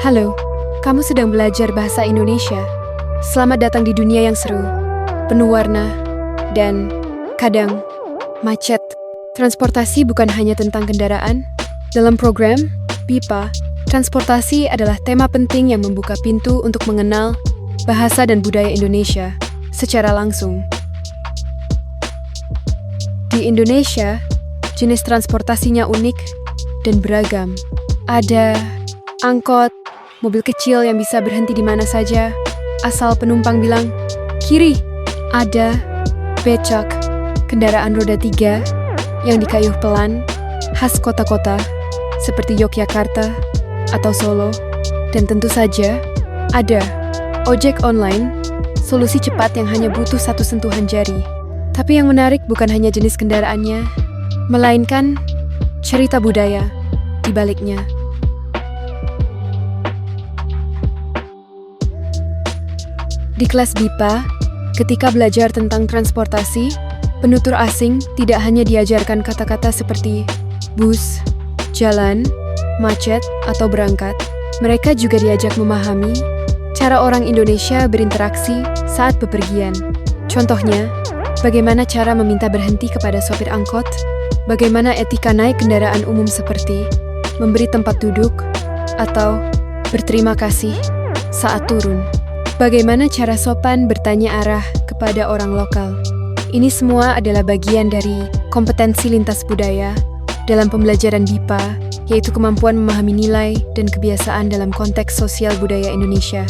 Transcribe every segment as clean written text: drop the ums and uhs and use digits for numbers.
Halo, kamu sedang belajar bahasa Indonesia. Selamat datang di dunia yang seru, penuh warna, dan kadang macet. Transportasi bukan hanya tentang kendaraan. Dalam program BIPA, transportasi adalah tema penting yang membuka pintu untuk mengenal bahasa dan budaya Indonesia secara langsung. Di Indonesia, jenis transportasinya unik dan beragam. Ada angkot, mobil kecil yang bisa berhenti di mana saja, asal penumpang bilang, kiri. Ada becak, kendaraan roda 3 yang dikayuh pelan, khas kota-kota, seperti Yogyakarta atau Solo. Dan tentu saja, ada ojek online, solusi cepat yang hanya butuh satu sentuhan jari. Tapi yang menarik bukan hanya jenis kendaraannya, melainkan cerita budaya di baliknya. Di kelas BIPA, ketika belajar tentang transportasi, penutur asing tidak hanya diajarkan kata-kata seperti bus, jalan, macet, atau berangkat. Mereka juga diajak memahami cara orang Indonesia berinteraksi saat bepergian. Contohnya, bagaimana cara meminta berhenti kepada sopir angkot, bagaimana etika naik kendaraan umum seperti memberi tempat duduk atau berterima kasih saat turun. Bagaimana cara sopan bertanya arah kepada orang lokal. Ini semua adalah bagian dari kompetensi lintas budaya dalam pembelajaran BIPA, yaitu kemampuan memahami nilai dan kebiasaan dalam konteks sosial budaya Indonesia.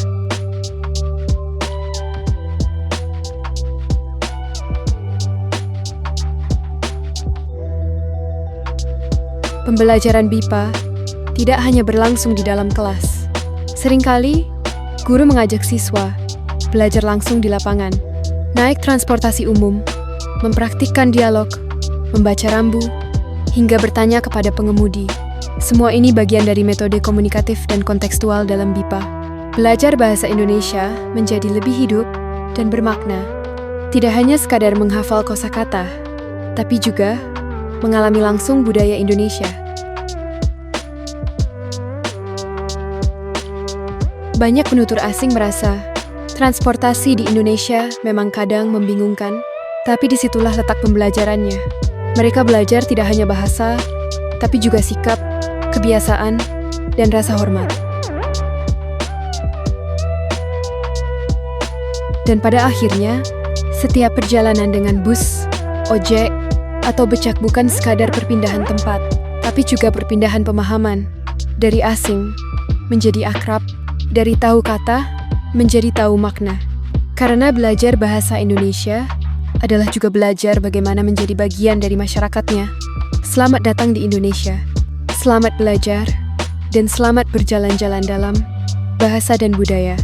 Pembelajaran BIPA tidak hanya berlangsung di dalam kelas. Seringkali, guru mengajak siswa belajar langsung di lapangan, naik transportasi umum, mempraktikkan dialog, membaca rambu, hingga bertanya kepada pengemudi. Semua ini bagian dari metode komunikatif dan kontekstual dalam BIPA. Belajar bahasa Indonesia menjadi lebih hidup dan bermakna. Tidak hanya sekadar menghafal kosakata, tapi juga mengalami langsung budaya Indonesia. Banyak penutur asing merasa transportasi di Indonesia memang kadang membingungkan, tapi disitulah letak pembelajarannya. Mereka belajar tidak hanya bahasa, tapi juga sikap, kebiasaan, dan rasa hormat. Dan pada akhirnya, setiap perjalanan dengan bus, ojek, atau becak bukan sekadar perpindahan tempat, tapi juga perpindahan pemahaman dari asing menjadi akrab, dari tahu kata menjadi tahu makna. Karena belajar bahasa Indonesia adalah juga belajar bagaimana menjadi bagian dari masyarakatnya. Selamat datang di Indonesia. Selamat belajar dan selamat berjalan-jalan dalam bahasa dan budaya.